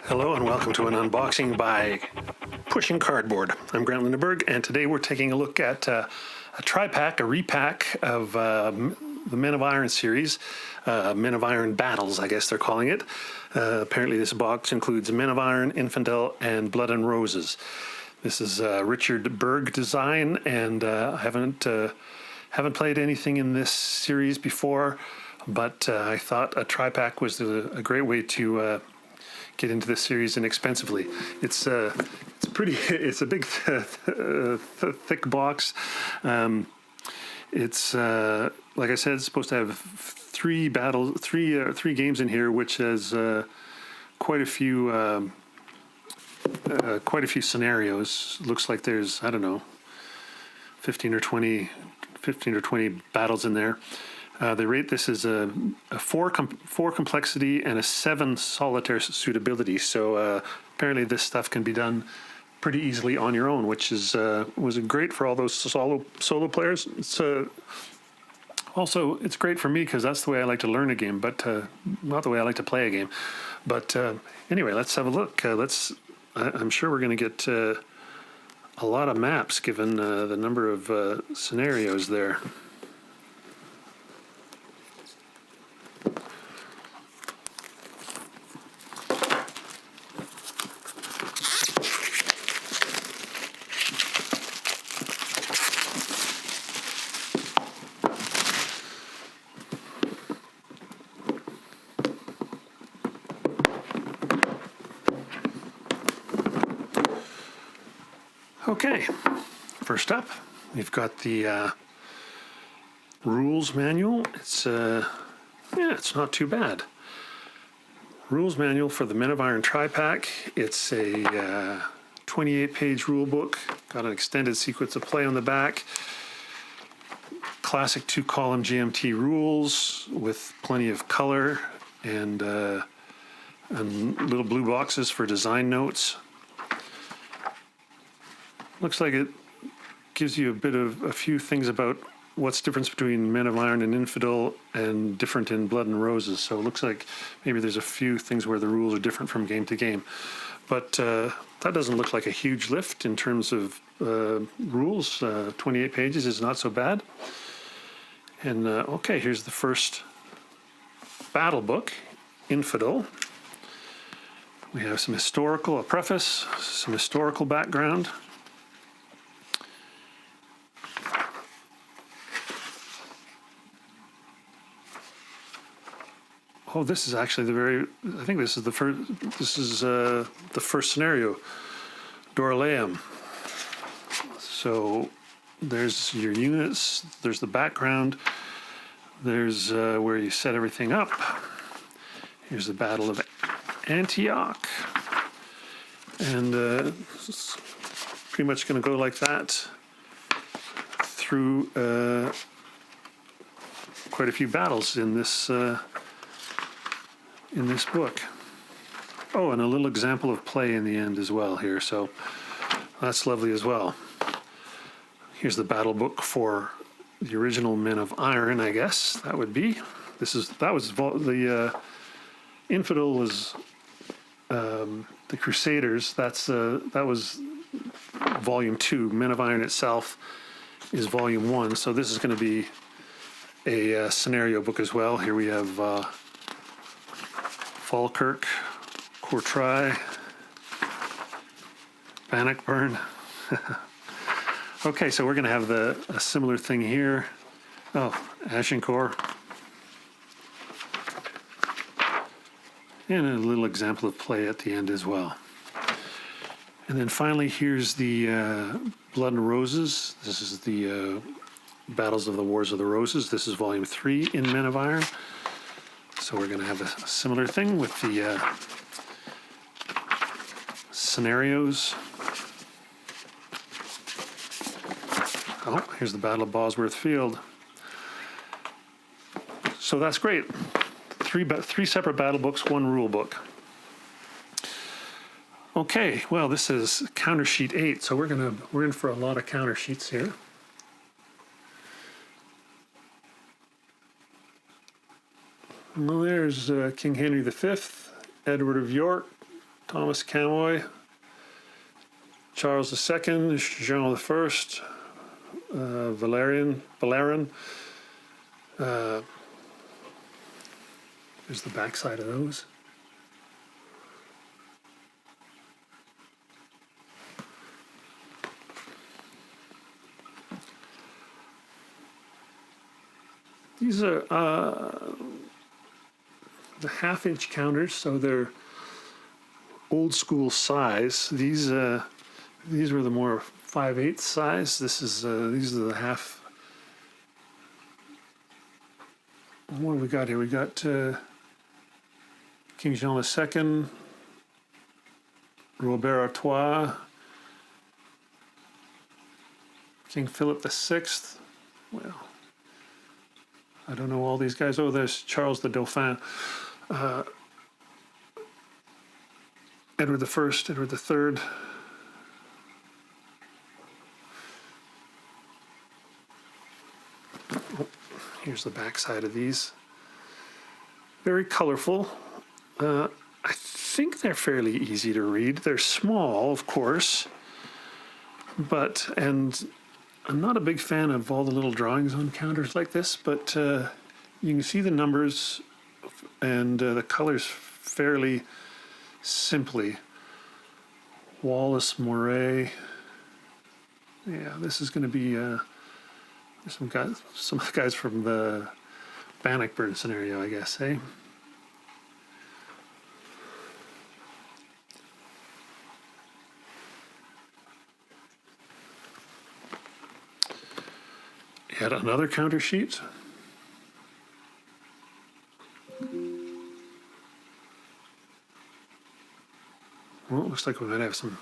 Hello and welcome to an unboxing by Pushing Cardboard. I'm Richard Berg, and today we're taking a look at a tri-pack, a repack of the Men of Iron series, Men of Iron Battles, I guess they're calling it. Apparently this box includes Men of Iron, Infidel, and Blood and Roses. This is Richard Berg design, and I haven't played anything in this series before, but I thought a tri-pack was a great way to get into this series inexpensively. It's a big thick box. It's like I said, it's supposed to have three games in here, which has quite a few scenarios. Looks like there's, I don't know, 15 or 20 battles in there. They rate this as a 4 complexity and a 7 solitaire suitability. So apparently this stuff can be done pretty easily on your own, which was great for all those solo players. It's also it's great for me because that's the way I like to learn a game, but not the way I like to play a game. But anyway, let's have a look. I'm sure we're going to get a lot of maps given the number of scenarios there. Okay, first up, we've got the rules manual. It's not too bad. Rules manual for the Men of Iron tri-pack. It's a 28-page rule book. Got an extended sequence of play on the back. Classic 2-column GMT rules with plenty of color and little blue boxes for design notes. Looks like it gives you a few things about what's the difference between Men of Iron and Infidel and different in Blood and Roses. So it looks like maybe there's a few things where the rules are different from game to game. But that doesn't look like a huge lift in terms of rules. 28 pages is not so bad. And okay, here's the first battle book, Infidel. We have a preface, some historical background. Oh, this is actually I think this is the first scenario, Dorleum. So there's your units, there's the background, there's where you set everything up. Here's the Battle of Antioch. And it's pretty much going to go like that through quite a few battles in this book. Oh, and a little example of play in the end as well here, so that's lovely as well. Here's the battle book for the original Men of Iron, I guess that would be. The Infidel was the Crusaders. That was volume 2. Men of Iron itself is volume 1. So this is going to be a scenario book as well. Here we have Falkirk, Courtrai, Bannockburn. Okay, so we're going to have a similar thing here. Oh, Agincourt. And a little example of play at the end as well. And then finally, here's the Blood and Roses. This is the Battles of the Wars of the Roses. This is volume 3 in Men of Iron. So we're going to have a similar thing with the scenarios. Oh, here's the Battle of Bosworth Field. So that's great. Three separate battle books, 1 rule book. Okay, well, this is counter sheet 8, so we're in for a lot of counter sheets here. Well, there's King Henry V, Edward of York, Thomas Camoy, Charles II, Jean I, Valerian. There's the backside of those. These are the half-inch counters, so they're old school size. These were the more 5/8 size. These are the half. What do we got here? We got King Jean II, Robert Artois, King Philip VI. Well, I don't know all these guys. Oh, there's Charles the Dauphin, Edward I, Edward III. Oh, here's the back side of these. Very colorful. I think they're fairly easy to read. They're small, of course, and I'm not a big fan of all the little drawings on counters like this, but you can see the numbers and the colors fairly simply. Wallace Moray. Yeah, this is going to be some guys from the Bannockburn scenario, I guess, eh? Yet another counter sheet. Well, it looks like we might have some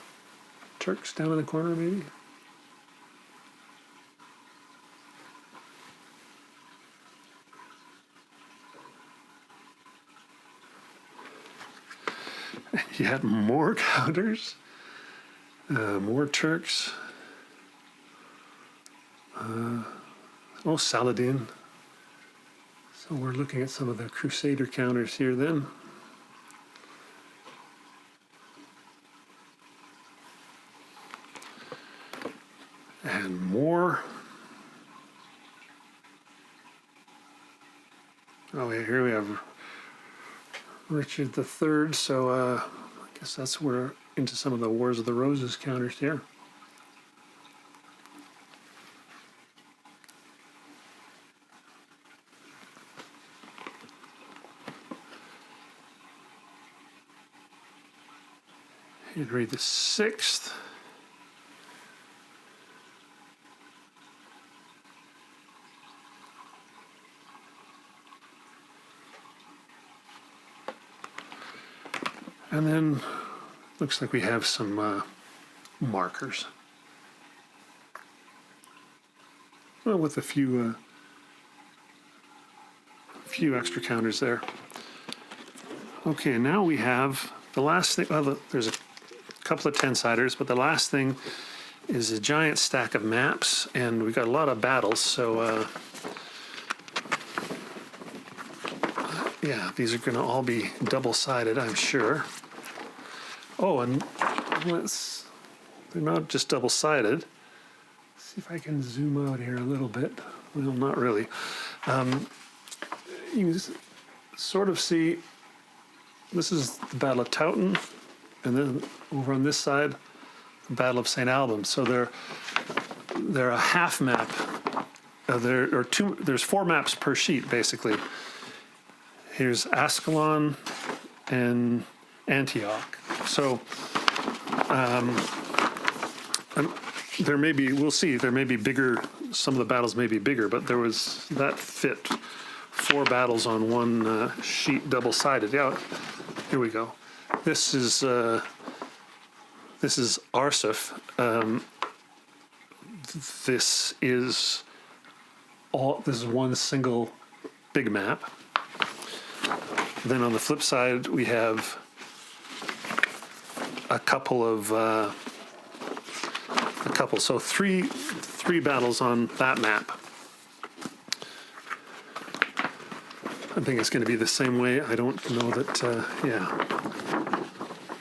Turks down in the corner, maybe. Yet more counters, more Turks. Oh, Saladin. So we're looking at some of the Crusader counters here then. And more. Oh, yeah, here we have Richard III. So I guess that's where into some of the Wars of the Roses counters here. Henry VI. And then looks like we have some markers. Well, with a few extra counters there. Okay, now we have the last thing. Well, there's a couple of 10-siders, but the last thing is a giant stack of maps, and we've got a lot of battles, so yeah, these are going to all be double-sided, I'm sure. Oh, and they're not just double-sided. Let's see if I can zoom out here a little bit. Well, not really. You can sort of see, this is the Battle of Towton, and then over on this side, the Battle of St. Albans. So they're a half map. There's 4 maps per sheet, basically. Here's Ascalon and Antioch. So there may be, we'll see, there may be bigger, some of the battles may be bigger, but that fit 4 battles on one sheet, double-sided. Yeah, here we go. This is Arsuf. This is one single big map. Then on the flip side, we have so three battles on that map. I think it's going to be the same way. I don't know that, yeah.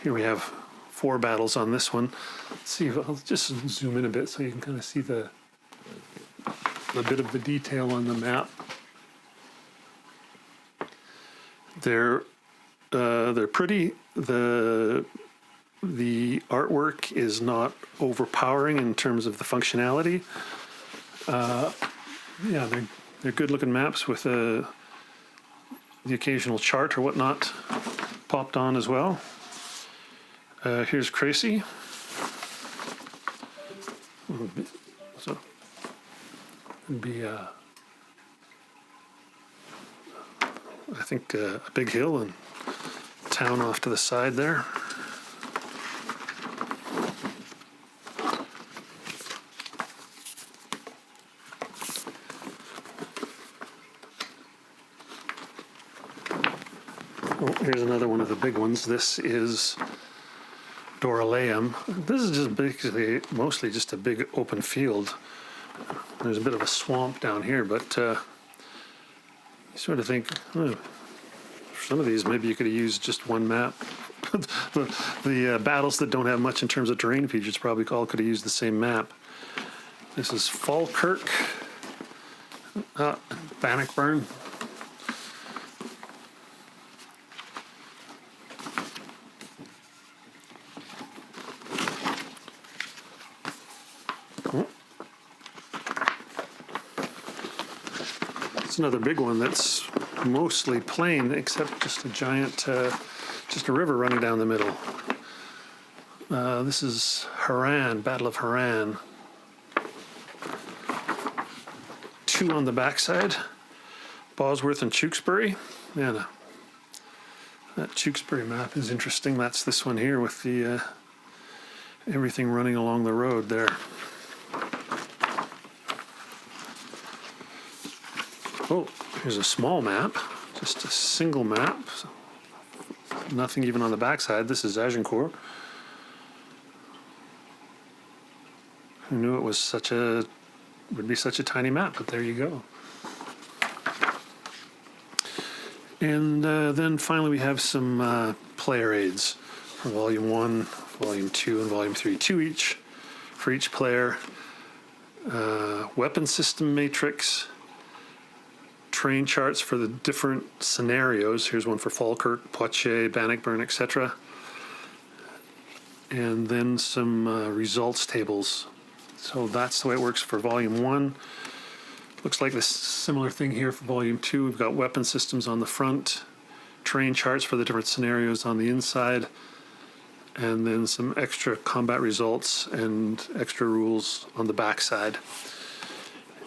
here we have 4 battles on this one. Let's see if I'll just zoom in a bit so you can kind of see a bit of the detail on the map. They're pretty. The artwork is not overpowering in terms of the functionality. Yeah, they're good-looking maps with the occasional chart or whatnot popped on as well. Here's Crazy. So it'd be I think a big hill and town off to the side there. Oh, here's another one of the big ones. This is Doraleum. This is just basically mostly just a big open field. There's a bit of a swamp down here, but you sort of think, for some of these, maybe you could have used just one map. the battles that don't have much in terms of terrain features probably all could have used the same map. This is Falkirk, Bannockburn. It's another big one that's mostly plain, except just a giant, just a river running down the middle. This is Haran, Battle of Haran. 2 on the backside, Bosworth and Tewkesbury. Yeah, that Tewkesbury map is interesting. That's this one here with the everything running along the road there. Oh, here's a small map, just a single map. Nothing even on the backside. This is Agincourt. Who knew it was would be such a tiny map, but there you go. And then finally we have some player aids for Volume 1, Volume 2, and Volume 3. 2 each for each player. Weapon system matrix. Terrain charts for the different scenarios. Here's one for Falkirk, Poitiers, Bannockburn, etc. And then some results tables. So that's the way it works for Volume 1. Looks like this similar thing here for Volume 2. We've got weapon systems on the front, terrain charts for the different scenarios on the inside, and then some extra combat results and extra rules on the back side.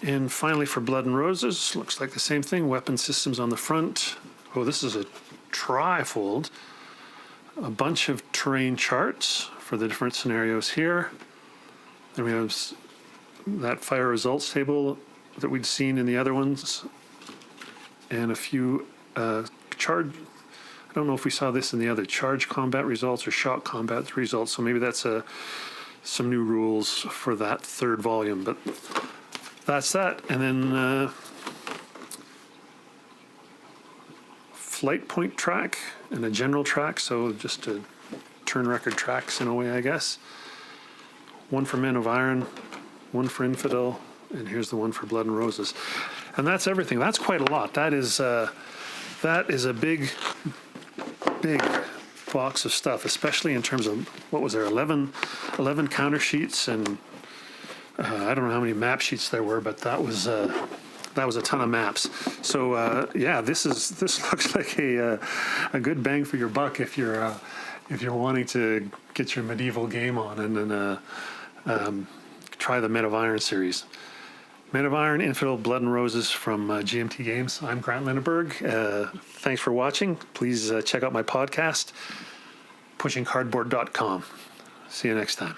And finally for Blood and Roses, looks like the same thing. Weapon systems on the front. Oh, this is a trifold. A bunch of terrain charts for the different scenarios here. Then we have that fire results table that we'd seen in the other ones. And a few charge. I don't know if we saw this in the other charge combat results or shock combat results. So maybe that's some new rules for that 3rd volume. But that's that. And then flight point track and a general track, so just a turn record tracks in a way, I guess. 1 for Men of Iron, 1 for Infidel, and here's the one for Blood and Roses. And that's everything. That's quite a lot. That is a big box of stuff, especially in terms of, what was there, 11 counter sheets, and I don't know how many map sheets there were, but that was a ton of maps. So yeah, this looks like a good bang for your buck if you're wanting to get your medieval game on and then try the Men of Iron series. Men of Iron, Infidel, Blood and Roses from GMT Games. I'm Grant Lindenberg. Thanks for watching. Please check out my podcast, pushingcardboard.com. See you next time.